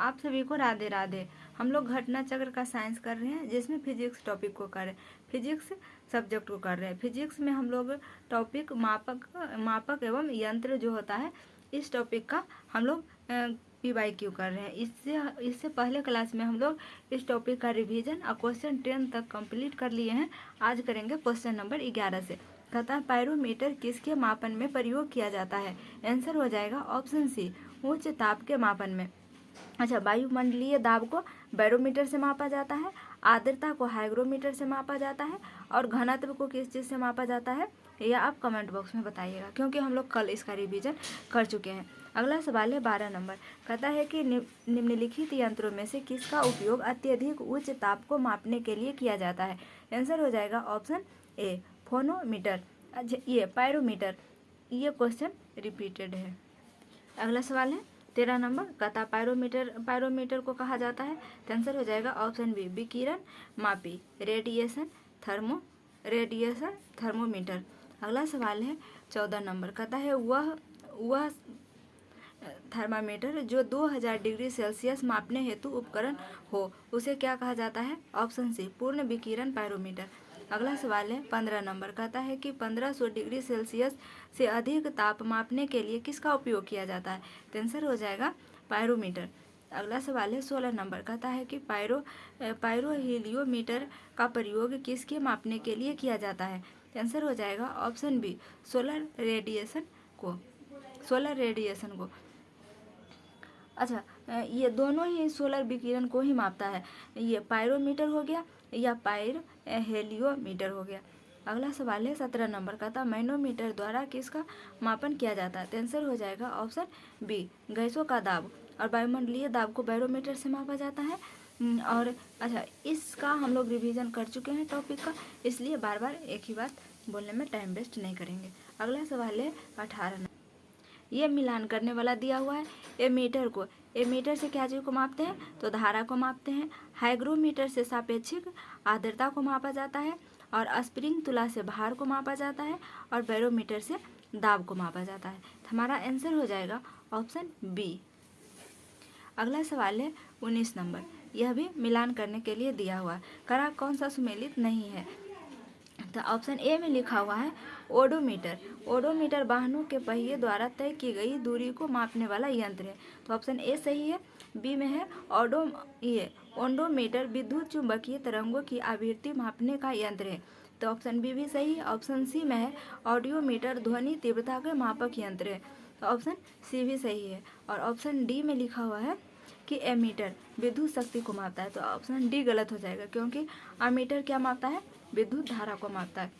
आप सभी को राधे राधे। हम लोग घटना चक्र का साइंस कर रहे हैं, जिसमें फिजिक्स टॉपिक को कर रहे हैं, फिजिक्स सब्जेक्ट को कर रहे हैं। फिजिक्स में हम लोग टॉपिक मापक एवं यंत्र जो होता है, इस टॉपिक का हम लोग PYQ कर रहे हैं। इससे पहले क्लास में हम लोग इस टॉपिक का रिवीजन और क्वेश्चन 10 तक कंप्लीट कर लिए हैं। आज करेंगे क्वेश्चन नंबर 11 से। कहता है पायरोमीटर किसके मापन में प्रयोग किया जाता है? आंसर हो जाएगा ऑप्शन सी, उच्च ताप के मापन में। अच्छा, वायुमंडलीय दाब को बैरोमीटर से मापा जाता है, आर्द्रता को हाइग्रोमीटर से मापा जाता है, और घनत्व को किस चीज़ से मापा जाता है, यह आप कमेंट बॉक्स में बताइएगा, क्योंकि हम लोग कल इसका रिवीजन कर चुके हैं। अगला सवाल है 12 नंबर। कहता है कि निम्नलिखित यंत्रों में से किसका उपयोग अत्यधिक उच्च ताप को मापने के लिए किया जाता है? आंसर हो जाएगा ऑप्शन ए, फोनोमीटर। ये पायरोमीटर, ये क्वेश्चन रिपीटेड है। अगला सवाल है 13 नंबर। कहता पायरोमीटर को कहा जाता है, तो आंसर हो जाएगा ऑप्शन बी, विकिरण मापी, रेडिएशन थर्मोमीटर। अगला सवाल है 14 नंबर। कहता है वह थर्मामीटर जो 2000 डिग्री सेल्सियस मापने हेतु उपकरण हो, उसे क्या कहा जाता है? ऑप्शन सी, पूर्ण विकिरण पायरोमीटर। अगला सवाल है 15 नंबर। कहता है कि 1500 डिग्री सेल्सियस से अधिक ताप मापने के लिए किसका उपयोग किया जाता है? तो आंसर हो जाएगा पायरोमीटर। अगला सवाल है 16 नंबर। कहता है कि पायरोहीलियोमीटर का प्रयोग किसके मापने के लिए किया जाता है? तो आंसर हो जाएगा ऑप्शन बी, सोलर रेडिएशन को। अच्छा, ये दोनों ही सोलर विकिरण को ही मापता है। ये पायरोमीटर हो गया या हेलियोमीटर हो गया। अगला सवाल है 17 नंबर का था, मैनोमीटर द्वारा किसका मापन किया जाता है? तो आंसर हो जाएगा ऑप्शन बी, गैसों का दाब और वायुमंडलीय दाब को बैरोमीटर से मापा जाता है। और अच्छा, इसका हम लोग रिवीजन कर चुके हैं टॉपिक का, इसलिए बार बार एक ही बात बोलने में टाइम वेस्ट नहीं करेंगे। अगला सवाल है 18 नंबर। ये मिलान करने वाला दिया हुआ है। एमीटर से क्या चीज़ को मापते हैं? तो धारा को मापते हैं। हाइग्रोमीटर से सापेक्षिक आर्द्रता को मापा जाता है, और स्प्रिंग तुला से भार को मापा जाता है, और बैरोमीटर से दाब को मापा जाता है। हमारा आंसर हो जाएगा ऑप्शन बी। अगला सवाल है 19 नंबर। यह भी मिलान करने के लिए दिया हुआ है। करा कौन सा सुमेलित नहीं है? तो ऑप्शन ए में लिखा हुआ है ओडोमीटर वाहनों के पहिए द्वारा तय की गई दूरी को मापने वाला यंत्र है। तो ऑप्शन ए सही है। बी में है ओडोमीटर विद्युत चुंबकीय तरंगों की आवृत्ति मापने का यंत्र है। तो ऑप्शन बी भी सही है। ऑप्शन सी में है ऑडियोमीटर ध्वनि तीव्रता का मापक यंत्र है। तो ऑप्शन सी भी सही है। और ऑप्शन डी में लिखा हुआ है कि एमीटर विद्युत शक्ति को मापता है। तो ऑप्शन डी गलत हो जाएगा, क्योंकि एमीटर क्या मापता है? विद्युत धारा को मापता है।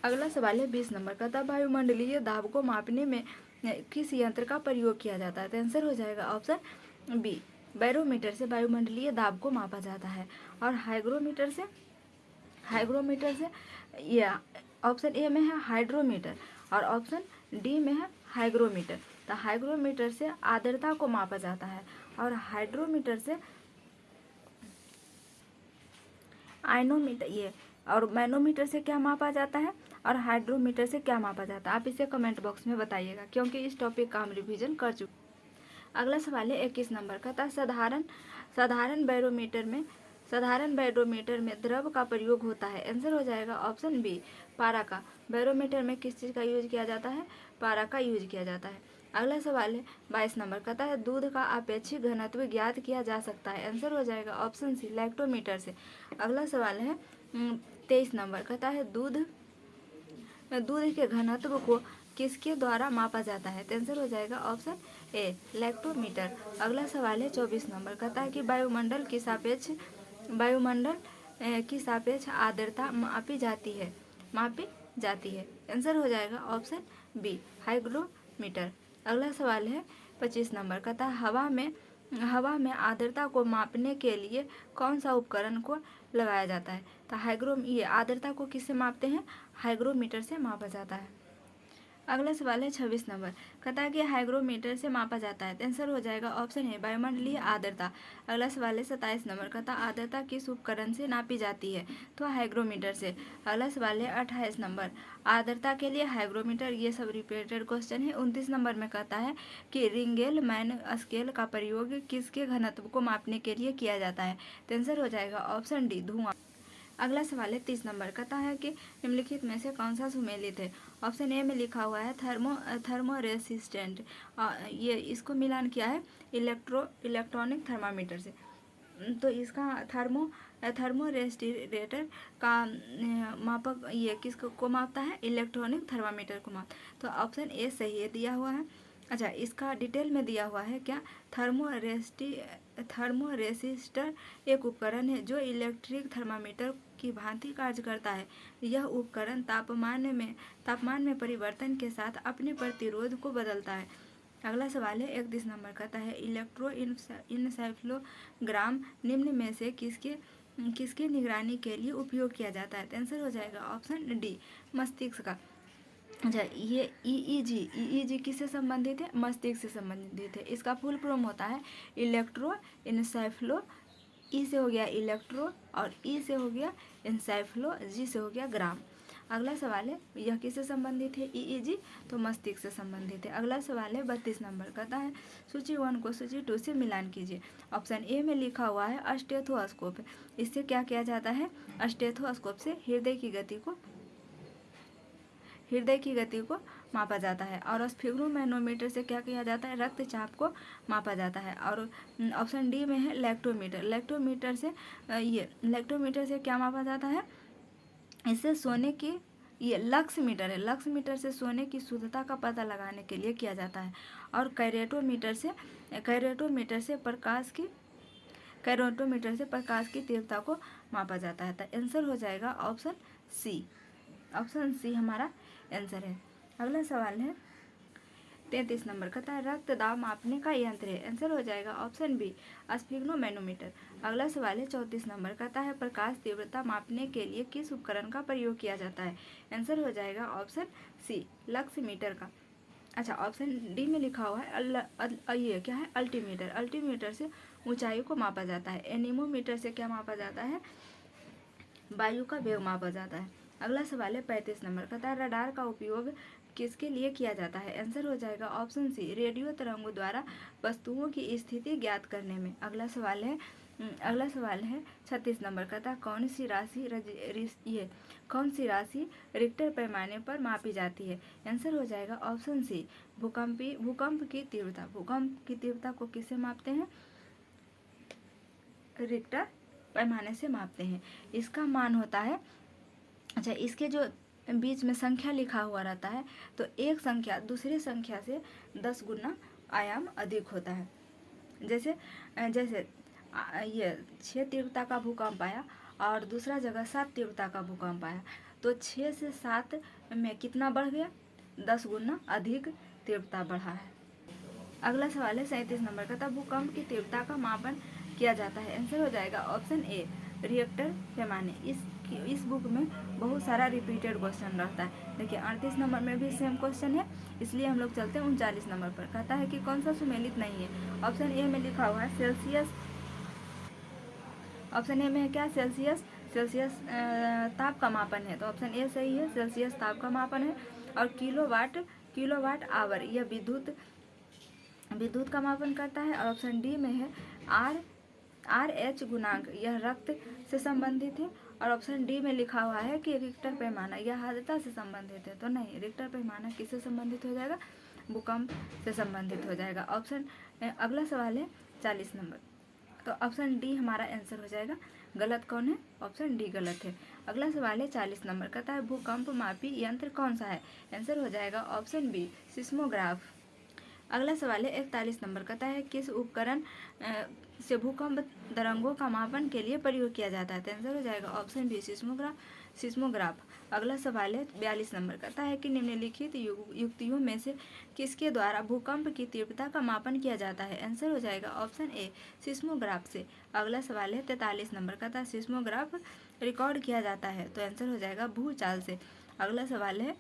अगला सवाल है 20 नंबर का था, वायुमंडलीय दाब को मापने में किस यंत्र का प्रयोग किया जाता है? तो आंसर हो जाएगा ऑप्शन बी, बैरोमीटर से वायुमंडलीय दाब को मापा जाता है। और हाइग्रोमीटर से ये ऑप्शन ए में है हाइड्रोमीटर, और ऑप्शन डी में है हाइग्रोमीटर। तो हाइग्रोमीटर से आर्द्रता को मापा जाता है, और हाइड्रोमीटर से आयनोमीटर ये, और मैनोमीटर से क्या मापा जाता है, और हाइड्रोमीटर से क्या मापा जाता है? आप इसे कमेंट बॉक्स में बताइएगा, क्योंकि इस टॉपिक का हम रिवीजन कर चुके। अगला सवाल है 21 नंबर का था, साधारण बैरोमीटर में द्रव का प्रयोग होता है। आंसर हो जाएगा ऑप्शन बी, पारा का। बैरोमीटर में किस चीज़ का यूज किया जाता है? पारा का यूज किया जाता है। अगला सवाल है 22 नंबर का था, दूध का अपेक्षित घनत्व ज्ञात किया जा सकता है। आंसर हो जाएगा ऑप्शन सी, लैक्टोमीटर से। अगला सवाल है 23 नंबर का था, दूध के घनत्व को किसके द्वारा मापा जाता है? तो आंसर हो जाएगा ऑप्शन ए, लैक्टोमीटर। अगला सवाल है 24 नंबर का था, कि वायुमंडल की सापेक्ष आर्द्रता मापी जाती है। आंसर हो जाएगा ऑप्शन बी, हाइग्रोमीटर। अगला सवाल है 25 नंबर का था, हवा में आर्द्रता को मापने के लिए कौन सा उपकरण को लगाया जाता है? तो ये आर्द्रता को किससे मापते हैं? हाइग्रोमीटर से मापा जाता है। अगला सवाल है 26 नंबर, कहता है कि हाइग्रोमीटर से मापा जाता है, तो आंसर हो जाएगा ऑप्शन ए वायुमंडलीय आर्द्रता। अगला सवाल है 27 नंबर, कहता है आर्द्रता किस उपकरण से नापी जाती है, तो हाइग्रोमीटर से। अगला सवाल है 28 नंबर, आर्द्रता के लिए हाइग्रोमीटर, ये सब रिपीटेड क्वेश्चन है। 29 नंबर में कहता है कि रिंगेलमैन स्केल का प्रयोग किसके घनत्व को मापने के लिए किया जाता है, तो आंसर हो जाएगा ऑप्शन डी धुआं। अगला सवाल है 30 नंबर, कहता है कि निम्नलिखित में से कौन सा सुमेलित है। ऑप्शन ए में लिखा हुआ है थर्मो रेसिस्टेंट, ये इसको मिलान किया है इलेक्ट्रॉनिक थर्मामीटर से, तो इसका थर्मो रेस्टिरेटर का मापक ये किसको मापता है, इलेक्ट्रॉनिक थर्मामीटर को माप, तो ऑप्शन ए सही है दिया हुआ है। अच्छा, इसका डिटेल में दिया हुआ है क्या, थर्मो रेसिस्टर एक उपकरण है जो इलेक्ट्रिक थर्मामीटर की भांति कार्य करता है। यह उपकरण तापमान में परिवर्तन के साथ अपने प्रतिरोध को बदलता है। अगला सवाल है 31 नंबर, कहता है इलेक्ट्रोइनसेफलोग्राम निम्न में से किसके निगरानी के लिए उपयोग किया जाता है, तो आंसर हो जाएगा ऑप्शन डी मस्तिष्क का। अच्छा, ये ईईजी किससे संबंधित है, मस्तिष्क से संबंधित है। इसका फुल फॉर्म होता है इलेक्ट्रोइनसेफलो, ई से हो गया इलेक्ट्रो और ई से हो गया इंसेफलो, जी से हो गया ग्राम। अगला सवाल है यह किससे संबंधित है, ईईजी, तो मस्तिष्क से संबंधित है। अगला सवाल है 32 नंबर, कहता है सूची 1 को सूची 2 से मिलान कीजिए। ऑप्शन ए में लिखा हुआ है अस्टेथोस्कोप, इससे क्या किया जाता है, अस्टेथोस्कोप से हृदय की गति को मापा जाता है। और स्फिग्नोमैनोमीटर से क्या किया जाता है, रक्तचाप को मापा जाता है। और ऑप्शन डी में है लैक्टोमीटर से क्या मापा जाता है, इससे सोने की, ये लक्समीटर से सोने की शुद्धता का पता लगाने के लिए किया जाता है। और कैरेटोमीटर से प्रकाश की तीव्रता को मापा जाता है। तो आंसर हो जाएगा ऑप्शन सी हमारा आंसर है। अगला सवाल है 33 नंबर, कहता है रक्त दाब मापने का यंत्र है, आंसर हो जाएगा ऑप्शन बी स्फिग्नोमैनोमीटर। अगला सवाल है 34 नंबर, कहता है प्रकाश तीव्रता मापने के लिए किस उपकरण का प्रयोग किया जाता है, आंसर हो जाएगा ऑप्शन सी लक्समीटर का। अच्छा, ऑप्शन डी में लिखा हुआ है ये क्या है, अल्टीमीटर से ऊंचाई को मापा जाता है। एनीमोमीटर से क्या मापा जाता है, वायु का वेग मापा जाता है। अगला सवाल है 35 नंबर, कहता है रडार का उपयोग किसके लिए किया जाता है, आंसर हो जाएगा ऑप्शन सी रेडियो तरंगों द्वारा वस्तुओं की स्थिति ज्ञात करने में। अगला सवाल है 36 नंबर, कहता है कौन सी राशि रिक्टर पैमाने पर मापी जाती है, आंसर हो जाएगा ऑप्शन सी भूकंप की तीव्रता को किससे मापते हैं, रिक्टर पैमाने से मापते हैं। इसका मान होता है, अच्छा, इसके जो बीच में संख्या लिखा हुआ रहता है, तो एक संख्या दूसरे संख्या से 10 गुना आयाम अधिक होता है। जैसे ये 6 तीव्रता का भूकंप आया और दूसरा जगह 7 तीव्रता का भूकंप आया, तो 6 से 7 में कितना बढ़ गया, 10 गुना अधिक तीव्रता बढ़ा है। अगला सवाल है 37 नंबर, का भूकंप की तीव्रता का मापन किया जाता है, आंसर हो जाएगा ऑप्शन ए रिएक्टर पैमाने। इस बुक में बहुत सारा रिपीटेड क्वेश्चन रहता है। देखिए 38 नंबर में भी सेम क्वेश्चन है, इसलिए हम लोग चलते हैं 39 नंबर पर। कहता है कि कौन सा सुमेलित नहीं है, ऑप्शन ए में लिखा हुआ है सेल्सियस, ऑप्शन ए में है क्या, सेल्सियस ताप का मापन है, तो ऑप्शन ए सही है, सेल्सियस ताप का मापन है। और किलोवाट आवर यह विद्युत का मापन करता है। और ऑप्शन डी में है RH गुणांक, यह रक्त से संबंधित है। और ऑप्शन डी में लिखा हुआ है कि रिक्टर पैमाना यह आर्द्रता से संबंधित है, तो नहीं, रिक्टर पैमाना किससे संबंधित हो जाएगा, भूकंप से संबंधित हो जाएगा। अगला सवाल है 40 नंबर, तो ऑप्शन डी हमारा आंसर हो जाएगा। गलत कौन है, ऑप्शन डी गलत है। अगला सवाल है 40 नंबर, कहता है भूकंप मापी यंत्र कौन सा है, आंसर हो जाएगा ऑप्शन बी सिस्मोग्राफ। अगला सवाल है 41 नंबर, कहता है किस उपकरण से भूकंप तरंगों का मापन के लिए प्रयोग किया जाता है, तो आंसर हो जाएगा ऑप्शन बी सिस्मोग्राफ। अगला सवाल है 42 नंबर, कहता है कि निम्नलिखित युक्तियों में से किसके द्वारा भूकंप की तीव्रता का मापन किया जाता है, आंसर हो जाएगा ऑप्शन ए सिस्मोग्राफ से। अगला सवाल है 43 नंबर, कहता है सिस्मोग्राफ रिकॉर्ड किया जाता है, तो आंसर हो जाएगा भूचाल से। अगला सवाल है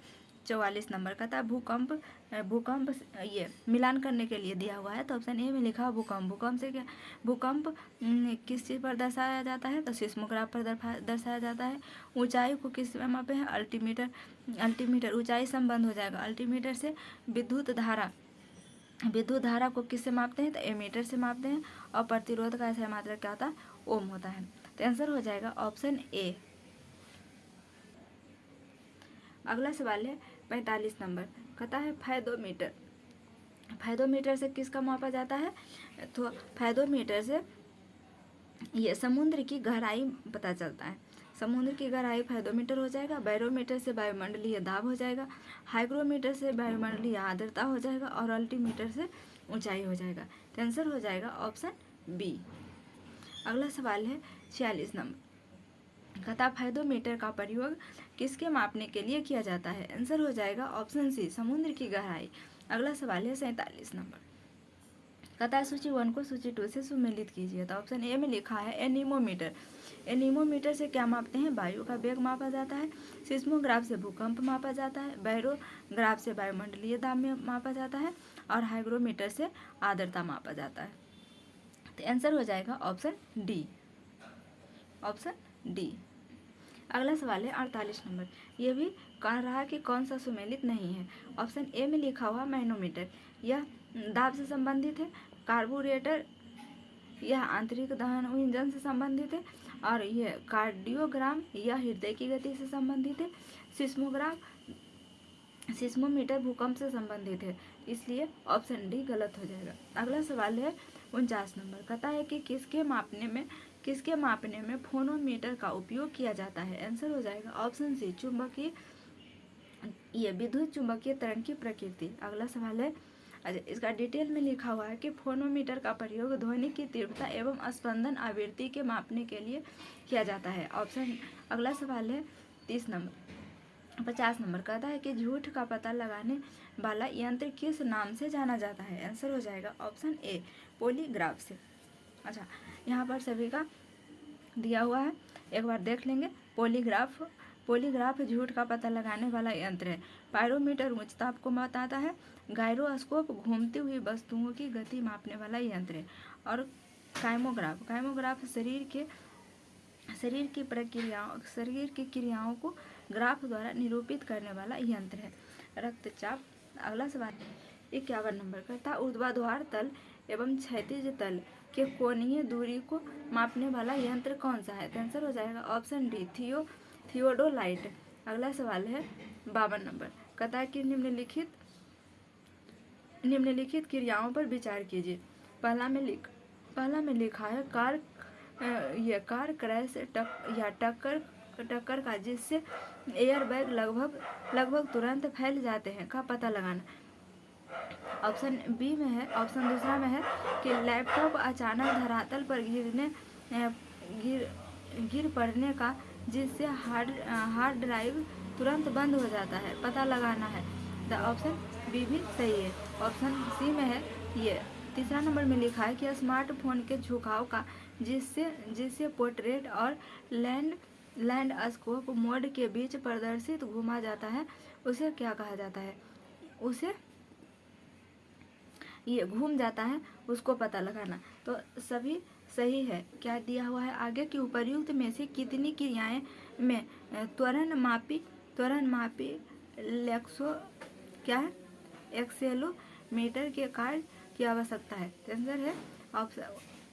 44 नंबर का था भूकंप ये मिलान करने के लिए दिया हुआ है। तो ऑप्शन ए में लिखा भूकंप। भूकंप से क्या, भूकंप किस चीज़ पर दर्शाया जाता है? तो सिस्मोग्राफ पर दर्शाया जाता है। ऊंचाई को किस में मापे हैं? अल्टीमीटर ऊंचाई संबंध हो जाएगा। अल्टीमीटर से विद्युत धारा को किससे मापते हैं? तो एमीटर से मापते हैं। और प्रतिरोध का ऐसा मात्रक क्या होता है? ओम होता है। तो आंसर हो जाएगा ऑप्शन ए। अगला सवाल है 45 नंबर, कहता है फायदोमीटर। फायदोमीटर से किसका मापा जाता है? तो फायदोमीटर से ये समुद्र की गहराई पता चलता है। समुद्र की गहराई फायदोमीटर हो जाएगा। बैरोमीटर से वायुमंडलीय दाब हो जाएगा। हाइग्रोमीटर से वायुमंडलीय आर्द्रता हो जाएगा। और अल्टीमीटर से ऊंचाई हो जाएगा। तो आंसर हो जाएगा ऑप्शन बी। अगला सवाल है 46 नंबर, कहता फायदोमीटर का प्रयोग किसके मापने के लिए किया जाता है? आंसर हो जाएगा ऑप्शन सी, समुद्र की गहराई। अगला सवाल है 47 नंबर, कहता सूची 1 को सूची 2 से सुमेलित कीजिए। तो ऑप्शन ए में लिखा है एनीमोमीटर। एनीमोमीटर से क्या मापते हैं? वायु का वेग मापा जाता है। सिस्मोग्राफ से भूकंप मापा जाता है। बैरोग्राफ से वायुमंडलीय दाब में मापा जाता है। और हाइग्रोमीटर से आर्द्रता मापा जाता है। तो आंसर हो जाएगा ऑप्शन डी। Option D. अगला सवाल है 48 नंबर, ये भी कह रहा है कि कौन सा सुमेलित नहीं है। ऑप्शन ए में लिखा हुआ मैनोमीटर, यह दाब से संबंधित है। कार्बोरेटर, यह आंतरिक दहन इंजन से संबंधित है। और यह कार्डियोग्राम, यह हृदय की गति से संबंधित है। सिस्मोमीटर भूकंप से संबंधित है। इसलिए ऑप्शन डी गलत हो जाएगा। अगला सवाल है 49 नंबर, कहता है कि किसके मापने में फोनोमीटर का उपयोग किया जाता है? आंसर हो जाएगा ऑप्शन सी, चुंबकीय, ये विद्युत चुंबकीय तरंग की प्रकृति। अगला सवाल है, इसका डिटेल में लिखा हुआ है कि फोनोमीटर का प्रयोग ध्वनि की तीव्रता एवं स्पंदन आवृत्ति के मापने के लिए किया जाता है। ऑप्शन। अगला सवाल है 50 नंबर, कहता है कि झूठ का पता लगाने वाला यंत्र किस नाम से जाना जाता है? आंसर हो जाएगा ऑप्शन ए, पॉलीग्राफ से। अच्छा, यहाँ पर सभी का दिया हुआ है, एक बार देख लेंगे। पॉलीग्राफ झूठ का पता लगाने वाला यंत्र है। पायरोमीटर उच्च ताप को बताता है। गायरोस्कोप घूमती हुई वस्तुओं की गति मापने वाला यंत्र है। और काइमोग्राफ शरीर की क्रियाओं को ग्राफ द्वारा निरूपित करने वाला यंत्र है। रक्तचाप। अगला सवाल 51 नंबर, कहता ऊर्ध्वाधर तल एवं क्षैतिज तल के कोणीय दूरी को मापने वाला यंत्र कौन सा है? आंसर हो जाएगा ऑप्शन डी, थियोडोलाइट। अगला सवाल है 52 नंबर, कहता है कि निम्नलिखित क्रियाओं पर विचार कीजिए। पहला में लिखा है कार क्रैश या टक्कर का जिससे एयर बैग लगभग तुरंत फैल जाते हैं का पता लगाना। ऑप्शन बी में है, ऑप्शन दूसरा में है कि लैपटॉप अचानक धरातल पर गिर पड़ने का जिससे हार्ड ड्राइव तुरंत बंद हो जाता है, पता लगाना है। द ऑप्शन बी भी सही है। ऑप्शन सी में है ये। तीसरा नंबर में लिखा है कि स्मार्टफोन के झुकाव का जिससे पोर्ट्रेट और लैंडस्केप मोड के बीच प्रदर्शित घुमा जाता है, उसे क्या कहा जाता है? उसे ये घूम जाता है, उसको पता लगाना। तो सभी सही है। क्या दिया हुआ है आगे कि उपर्युक्त में से कितनी क्रियाएं में त्वरण मापी एक्सेलोमीटर के कार्य की आवश्यकता है? आंसर है ऑप्शन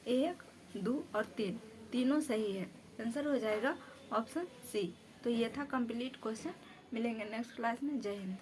1, 2 और 3, तीनों सही है। आंसर हो जाएगा ऑप्शन सी। तो ये था कंप्लीट क्वेश्चन। मिलेंगे नेक्स्ट क्लास में। जय हिंद।